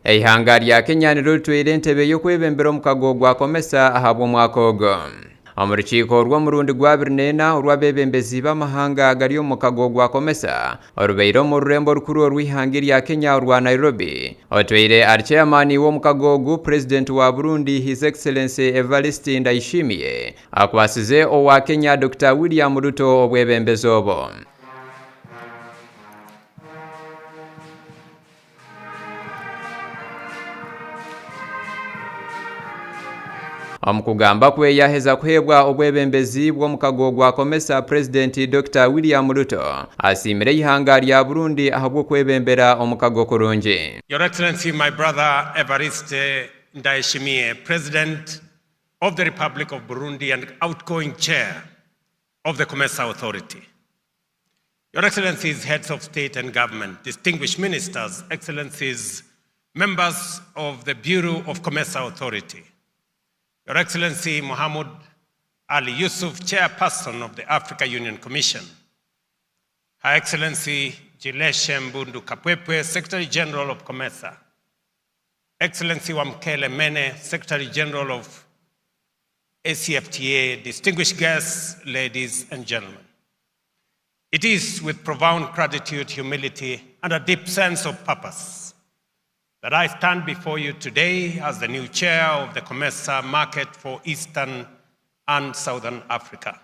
Eihanga lya Kenya nirutwire entebe y'okwebembera omukago gwa Comesa ahabwa omwaka ogwo. Omurukiiko rw'omurundi gwa 24 orw'abebembezi b'amahanga agari omu mukago gwa Comesa orubeire omu rurembo rukuru orw'ihanga lya Kenya orwa Nairobi. Otwaire ari chairman w'omukago ogu President wa Burundi His Excellency Evariste Ndayishimiye akwasize owa Kenya Dr. William Ruto obwebembezi obo. Omukugamba kwe yaheza kuhebwa obwebembezi bw'omukago gwa Comesa President Dr. William Ruto asimire ihanga lya Burundi ahabwo kwebembera omukago kurungi. Your Excellency, my brother Evariste Ndayishimiye, President of the Republic of Burundi and outgoing chair of the Comesa Authority. Your Excellencies, heads of state and government, distinguished ministers, Excellencies, members of the Bureau of Comesa Authority, Your Excellency Mohammed Ali Yusuf, Chairperson of the Africa Union Commission, Her Excellency Jileshe Mbundu Kapwepwe, Secretary General of Comesa, Excellency Wamkele Mene, Secretary General of ACFTA, distinguished guests, ladies and gentlemen. It is with profound gratitude, humility, and a deep sense of purpose that I stand before you today as the new chair of the Comesa market for Eastern and Southern Africa.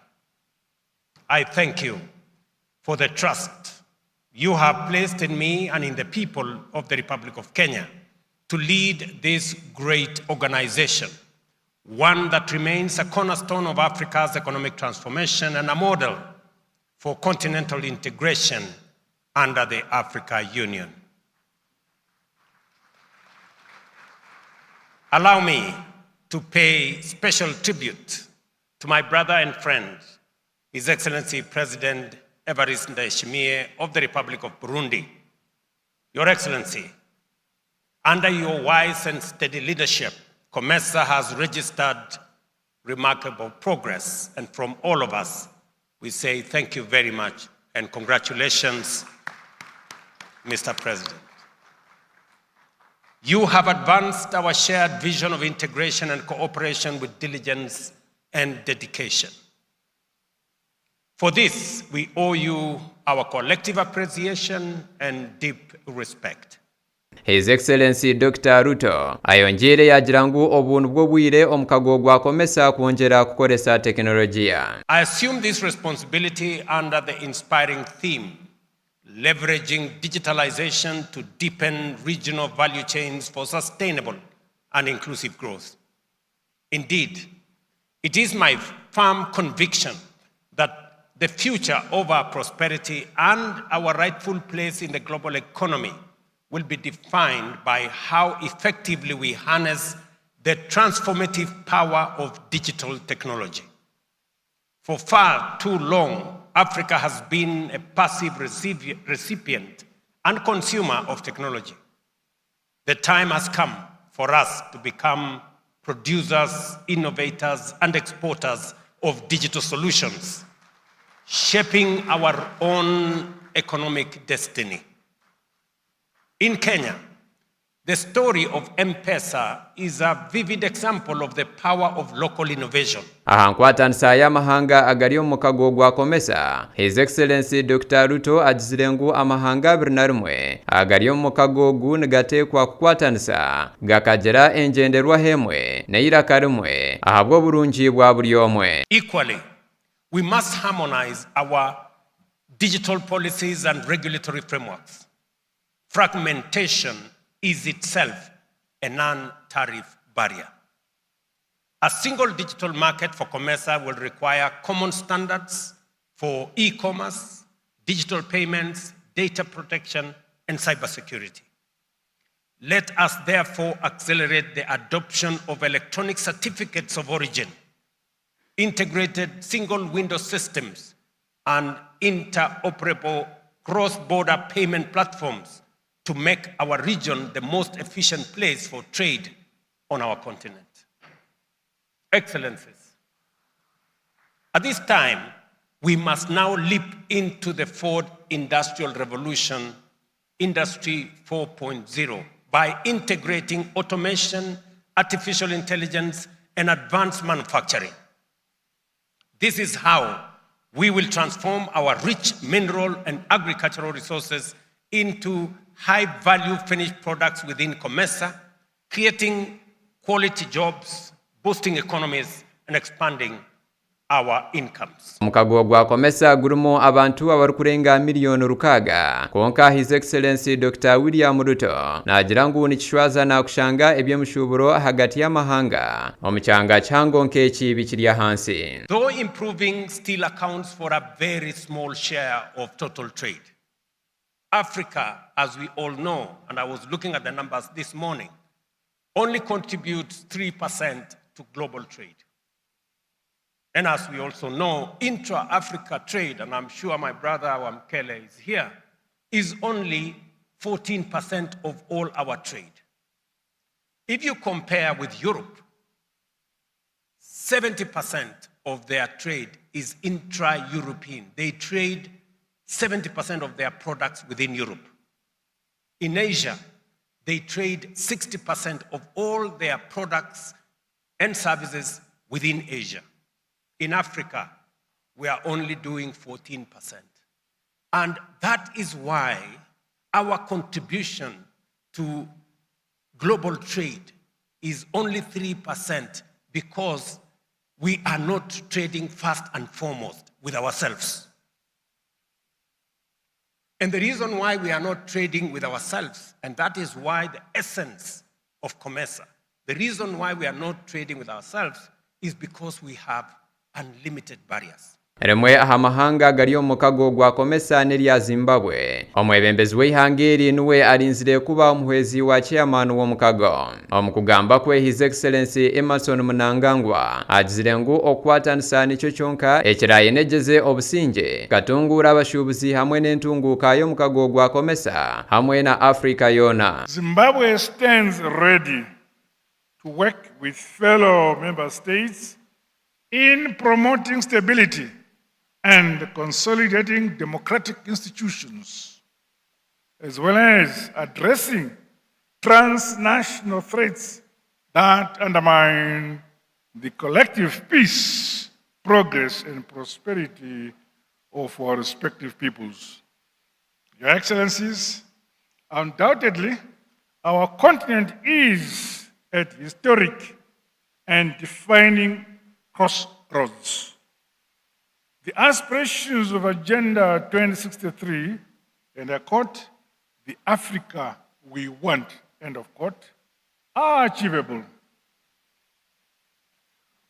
I thank you for the trust you have placed in me and in the people of the Republic of Kenya to lead this great organization, one that remains a cornerstone of Africa's economic transformation and a model for continental integration under the Africa Union. Allow me to pay special tribute to my brother and friend, His Excellency President Evariste Ndayishimiye of the Republic of Burundi. Your Excellency, under your wise and steady leadership, Comesa has registered remarkable progress, and from all of us, we say thank you very much and congratulations, Mr. President. You have advanced our shared vision of integration and cooperation with diligence and dedication. For this, we owe you our collective appreciation and deep respect. His Excellency Dr. Ruto ayonjere yagira ngu obuntu bw'obwire omukago gwa Comesa Kwongyera kukozesa tekinologiya. I assume this responsibility under the inspiring theme, leveraging digitalization to deepen regional value chains for sustainable and inclusive growth. Indeed, it is my firm conviction that the future of our prosperity and our rightful place in the global economy will be defined by how effectively we harness the transformative power of digital technology. For far too long, Africa has been a passive recipient and consumer of technology. The time has come for us to become producers, innovators, and exporters of digital solutions, shaping our own economic destiny. In Kenya, the story of M-Pesa is a vivid example of the power of local innovation. Kukwatanisa ya Amahanga agari omu mukago gwa Comesa, His Excellency Dr. Ruto agizire ngu amahanga 21 agari omu mukago ogu nigateekwa kukwatanisa gakagira enjenderwa hemwe n'eiraka rimwe ahabwa oburungi bwa buri omwe. Equally, we must harmonize our digital policies and regulatory frameworks. Fragmentation is itself a non-tariff barrier. A single digital market for Comesa will require common standards for e-commerce, digital payments, data protection, and cybersecurity. Let us therefore accelerate the adoption of electronic certificates of origin, integrated single window systems, and interoperable cross-border payment platforms to make our region the most efficient place for trade on our continent. Excellencies, at this time, we must now leap into the fourth industrial revolution, Industry 4.0, by integrating automation, artificial intelligence, and advanced manufacturing. This is how we will transform our rich mineral and agricultural resources into high-value finished products within Comesa, creating quality jobs, boosting economies, and expanding our incomes. Omukago gwa Comesa gurumu abantu abarukurenga miliyoni rukaga konka His Excellency Dr. William Ruto nagira ngu nikishwaza na kushanga ebyemushuburo hagati y'amahanga omucyanga cyango nk'eki bikiri hansi. Though improving still accounts for a very small share of total trade. Africa, as we all know, and I was looking at the numbers this morning, only contributes 3% to global trade. And as we also know, intra-Africa trade, and I'm sure my brother Wamkele is here, is only 14% of all our trade. If you compare with Europe, 70% of their trade is intra-European. They trade 70% of their products within Europe. In Asia, they trade 60% of all their products and services within Asia. In Africa, we are only doing 14%. And that is why our contribution to global trade is only 3% because we are not trading first and foremost with ourselves. And the reason why we are not trading with ourselves, and that is why the essence of Comesa, the reason why we are not trading with ourselves is because we have unlimited barriers. Remwe Amahanga gari omukago gwa Comesa n'erya Zimbabwe omwebembezi w'ihangeri nuwe alinzire kuba omuhwezi wa chairman w'omukago omukugamba kwe His Excellency Emerson Mnangagwa agizire ngu okwatanisa nicyo kyonka ekirayenegeze obusinge katungura abashubuzi hamwe n'entunguka y'omukago gwa Comesa hamwe na Africa yona. Zimbabwe stands ready to work with fellow member states in promoting stability and consolidating democratic institutions, as well as addressing transnational threats that undermine the collective peace, progress, and prosperity of our respective peoples. Your Excellencies, undoubtedly, our continent is at historic and defining crossroads. The aspirations of Agenda 2063, and I quote, the Africa we want, end of quote, are achievable.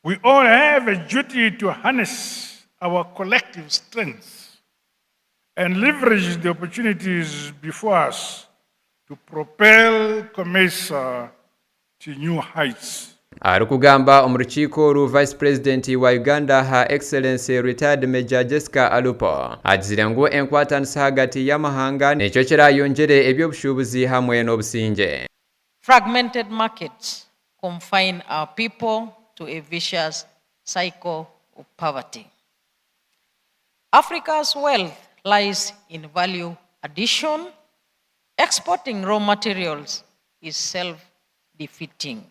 We all have a duty to harness our collective strengths and leverage the opportunities before us to propel Comesa to new heights. Arukugamba omurukiko ru Vice President wa Uganda Her Excellency Retired Major Jessica Alupo agizire ngu enkwatanisa hagati y'amahanga n'ekyo kirayongere ebyobushubuzi hamwe n'obusinge. Fragmented markets confine our people to a vicious cycle of poverty. Africa's wealth lies in value addition. Exporting raw materials is self-defeating.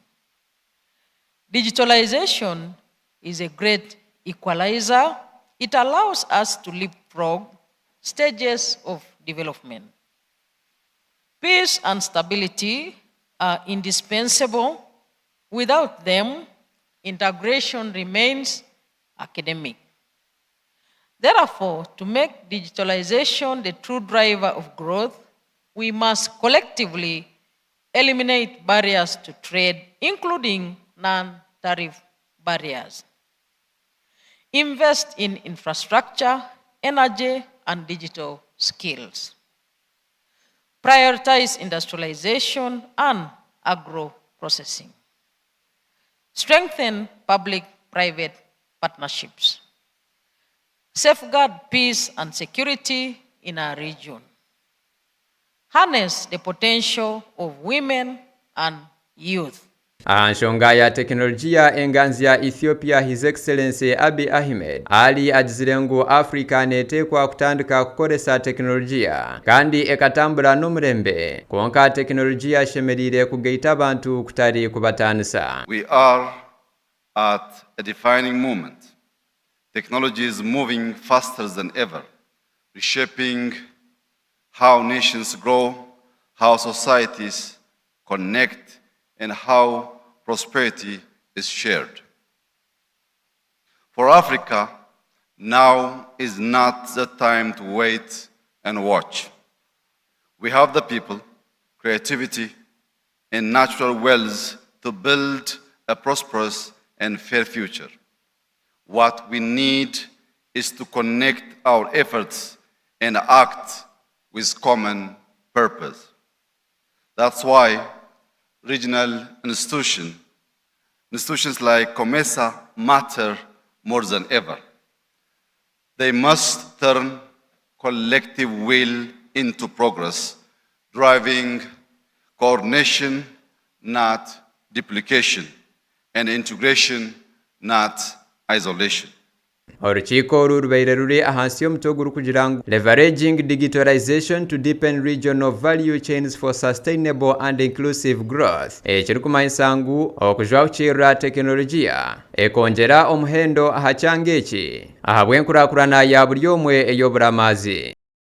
Digitalization is a great equalizer. It allows us to leapfrog stages of development. Peace and stability are indispensable. Without them, integration remains academic. Therefore, to make digitalization the true driver of growth, we must collectively eliminate barriers to trade, including non-tariff barriers. Invest in infrastructure, energy, and digital skills. Prioritize industrialization and agro-processing. Strengthen public-private partnerships. Safeguard peace and security in our region. Harness the potential of women and youth. Nshonga ya tekinolojiya enganzi ya Ethiopia His Excellency Abiy Ahmed ali agizire ngu Africa netekwa kutandika kukoresa tekinolojiya kandi ekatambula n'omurembe konka tekinolojiya shemerire kugeita abantu kutari kubatanisa. We are at a defining moment. Technology is moving faster than ever, reshaping how nations grow, how societies connect, and how prosperity is shared. For Africa, now is not the time to wait and watch. We have the people, creativity, and natural wealth to build a prosperous and fair future. What we need is to connect our efforts and act with common purpose. That's why regional institutions like Comesa matter more than ever. They must turn collective will into progress, driving coordination, not duplication, and integration, not isolation. Orukiiko rurubaire ruri ahansi y'omutogo kugira ngu leveraging digitalization to deepen regional value chains for sustainable and inclusive growth. Ekirikumanyisa ngu okujwa kukiirra tekinologiya ekongera omuhendo aha kyanga eki ahabw'enkurakurana ya buri omwe ey'oburamazi.